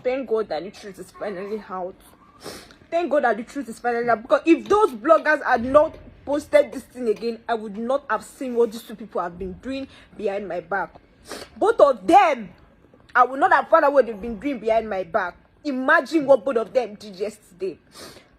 Thank God that the truth is finally out. Thank God that the truth is finally out. Because if those bloggers had not posted this thing again, I would not have seen what these two people have been doing behind my back. Both of them, I would not have found out what they've been doing behind my back. Imagine what both of them did yesterday.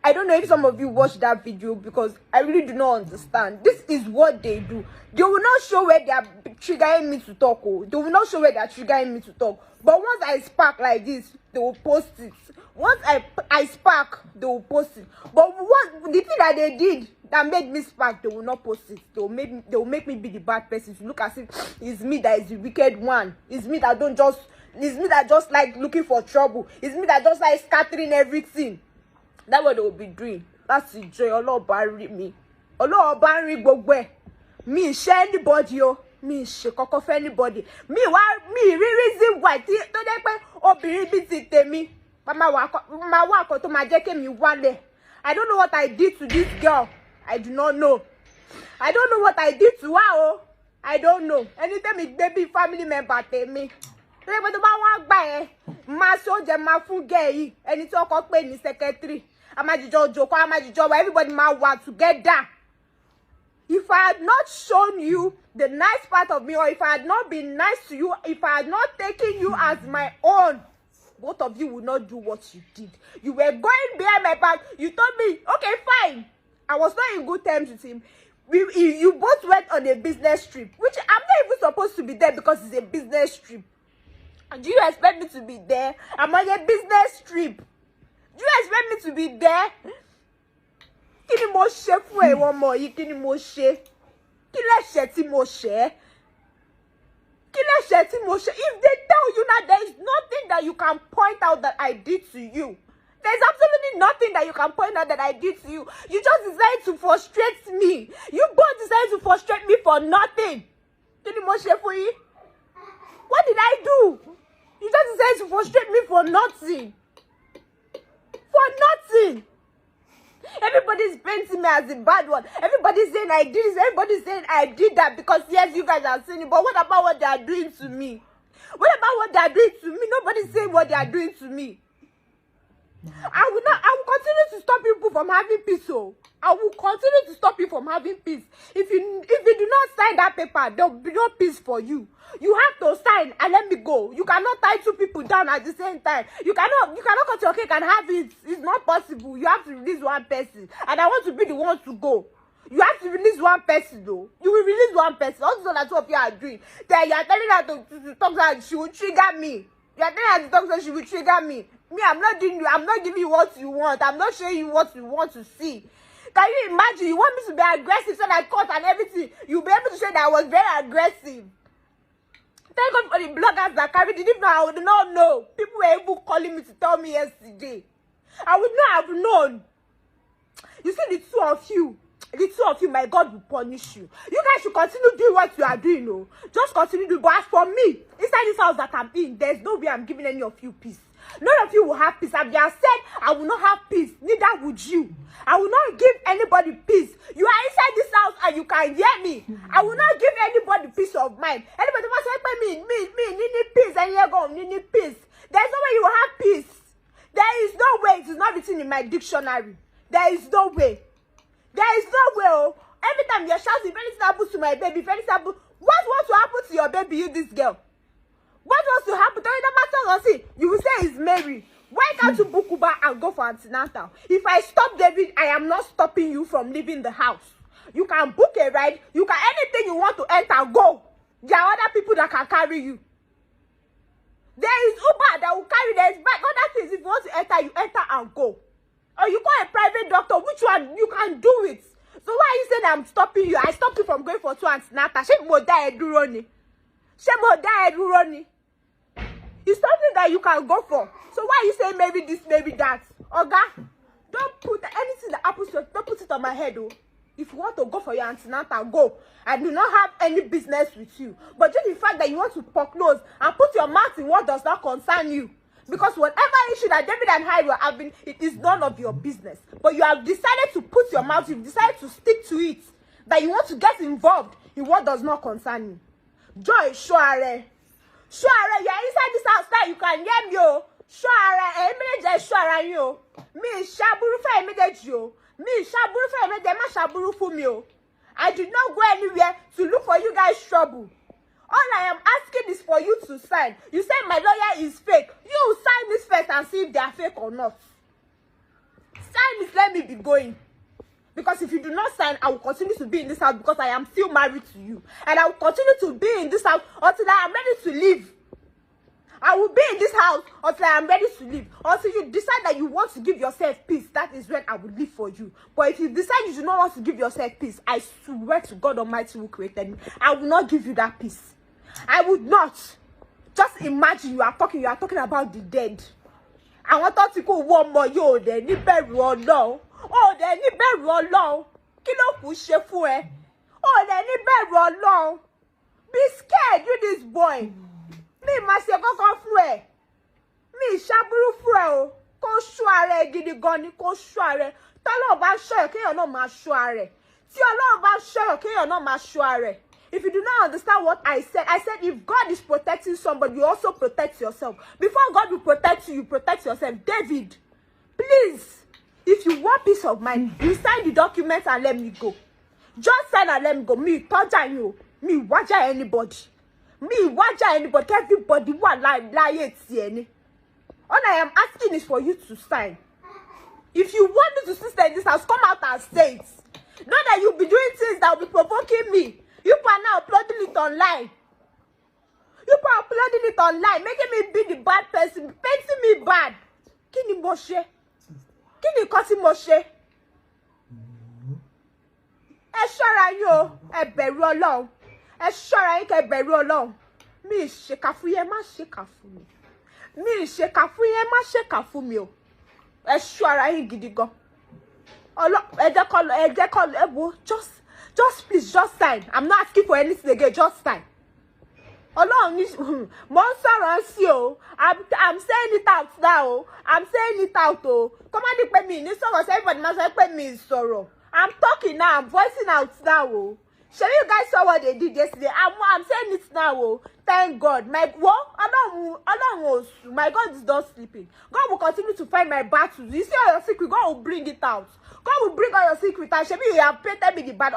I don't know if some of you watched that video because I really do not understand. This is what they do. They will not show where they are triggering me to talk. Oh. They will not show where they are triggering me to talk. But once I spark like this, they will post it. Once I spark, they will post it. But what the thing that they did that made me spark, they will not post it. They will make me be the bad person. To look as if it's me that is the wicked one. It's me that just like looking for trouble. It's me that just like scattering everything. That's what they will be doing. That's the joy. Allah bury me. Allah bury gbogbo. Me share anybody yo. Me share koko for anybody. Me reason why. To dey pe obìnrin bi ti tèmi. Ma wa ko to ma jẹ́ ke mi wálẹ̀. I don't know what I did to this girl. I do not know. I don't know what I did to her. Oh. I don't know. Anytime it baby family member tèmi. To dey pe to ba wa gba ẹ. Ma so je ma fún girl yìí. Ẹni tí ọkọ pè ní secretary. Everybody might work together. If I had not shown you the nice part of me, or if I had not been nice to you, if I had not taken you as my own, both of you would not do what you did. You were going behind my back. You told me, okay, fine. I was not in good terms with him. You both went on a business trip, which I'm not even supposed to be there because it's a business trip. Do you expect me to be there? I'm on a business trip. Do you expect me to be there? Kini mo ṣe fún ẹ wọ́n mọ̀ yìí, kini mo ṣe? Kí lẹ̀ṣẹ̀ tí mo ṣẹ̀? Kí lẹ̀ṣẹ̀ tí mo ṣẹ̀? If they tell you now, there is nothing that you can point out that I did to you. There's absolutely nothing that you can point out that I did to you. You just decided to frustrate me. You both decided to frustrate me for nothing. Kini mo ṣe fún yín? What did I do? You just decided to frustrate me for nothing. For nothing. Everybody's painting me as the bad one. Everybody's saying I did this. Everybody's saying I did that because yes, you guys are saying it. But what about what they are doing to me? What about what they are doing to me? Nobody's saying what they are doing to me. I will continue to stop people from having peace. So I will continue to stop you from having peace. If you do not sign that paper, there will be no peace for you. You have to sign and let me go. You cannot tie two people down at the same time. You cannot cut your cake and have it. It's not possible. You have to release one person. And I want to be the one to go. You have to release one person though. You will release one person. Also that's what you are doing. Then you are telling her to talk that she will trigger me. You are telling her to talk that she will trigger me. Me, I'm not giving you what you want. I'm not showing you what you want to see. Can you imagine? You want me to be aggressive so that I cut and everything. You'll be able to show that I was very aggressive. Thank God for the bloggers that carried it. If not, I would not know. People were even calling me to tell me yesterday. I would not have known. You see, the two of you, my God will punish you. You guys should continue doing what you are doing, no? Just continue doing. But as for me, inside this house that I'm in, there's no way I'm giving any of you peace. None of you will have peace. I've just said I will not have peace. Neither would you. I will not give anybody peace. You are inside this house and you can hear me. I will not give anybody peace of mind. Anybody wants to help me, need peace, and you're going, need peace. There's no way you will have peace. There is no way. It is not written in my dictionary. There is no way. There is no way. Oh. Every time you're shouting, if anything happens to my baby, if anything happens, what wants to happen to your baby, you this girl? What wants to happen? Tell you the matter, see. You will say it's Mary. Why can't you book Uber and go for antenatal? If I stop David, I am not stopping you from leaving the house. You can book a ride. You can anything you want to enter, go. There are other people that can carry you. There is Uber that will carry. There is bike. Other things, if you want to enter, you enter and go. Or you call a private doctor. Which one? You can do it. So why are you saying I'm stopping you? I stopped you from going for 2 antenatal. She mo die eduroni. She mo die eduroni. It's something that you can go for. So why are you saying maybe this, maybe that? Oga, don't put anything that happens to you, don't put it on my head, oh. If you want to go for your antenatal, go. I do not have any business with you. But just the fact that you want to foreclose and put your mouth in what does not concern you. Because whatever issue that David and I were having, it is none of your business. But you have decided to put your mouth, you've decided to stick to it. That you want to get involved in what does not concern you. Joy, Sure, you're inside this house now. You can hear me, oh. Sure. ẹ ṣọ́ ara yín o. Mi ṣàbúrú fẹ́ méjèèjì o. Mi ṣàbúrú fẹ́ méjèèjì, má ṣàbúrú fún mi o. I did not go anywhere to look for you guys trouble. All I am asking is for you to sign. You say my lawyer is fake. You sign this first and see if they are fake or not. Sign this, let me be going. Because if you do not sign, I will continue to be in this house because I am still married to you. And I will continue to be in this house until I am ready to leave. I will be in this house until I am ready to leave. Until you decide that you want to give yourself peace, that is when I will leave for you. But if you decide you do not want to give yourself peace, I swear to God Almighty who created me, I will not give you that peace. I would not. Just imagine you are talking about the dead. I want to go one more yo then ni bẹ̀rù Ọlọ́run. Oh, then ni bẹ̀rù Ọlọ́run. Kí ló kù ṣe fún ẹ? Oh, then ni bẹ̀rù Ọlọ́run. Be scared, you this boy. Mi ma ṣe kankan fún ẹ. Mi ṣàbúrú fún ẹ o. Kó ṣọ́ ara ẹ gidi gan ni, kó ṣọ́ ara ẹ. T'Ọlọ́run bá ṣọ́ ẹ, kéèyàn náà máa ṣọ́ ara ẹ. Tí Ọlọ́run bá ṣọ́ ẹ, kéèyàn náà máa ṣọ́ ara ẹ. If you do not understand what I said if God is protecting somebody, you also protect yourself. Before God will protect you, you protect yourself. David, please, if you want peace of mind, you sign the documents and let me go. Just sign and let me go. Me, touch you. Me, watch anybody. Me, watch anybody. Everybody want lie it. All I am asking is for you to sign. If you want me to stay in this house, come out and say it. Not that you'll be doing things that will be provoking me. You are now uploading it online. You are uploading it online, making me be the bad person, painting me bad. Kini mo ṣe? Kini nǹkan tí mo ṣe? Ẹ ṣọ́ra yín o, ẹ bẹ̀rù Ọlọ́run. Ẹ ṣọ́ra yín kẹ́ bẹ̀rù Ọlọ́run. Mi ṣèkà fún yín, má ṣèkà fún mi. Mi ṣèkà fún yín, má ṣèkà fún mi o. Ẹ ṣọ́ra yín gidi gan. Ẹ jẹ́ kó just please, just sign. I'm not asking for anything again, just sign. Ọlọ́run ní mo ń sọ̀rọ̀ sí o. I'm saying it out now. I'm saying it out o. Come on, pé mi ní sọ̀rọ̀, so everybody must say pé mi sọ̀rọ̀. I'm talking now. I'm voicing out now o. Shall you guys saw what they did yesterday? I'm saying it now o. Thank God. My God is not sleeping. God will continue to find my battles. You see all your secret, God will bring it out. God will bring all your secret and show me you have painted me the bad.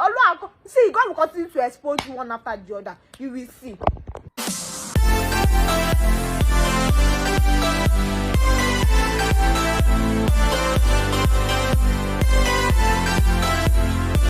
See, God will continue to expose you one after the other. You will see.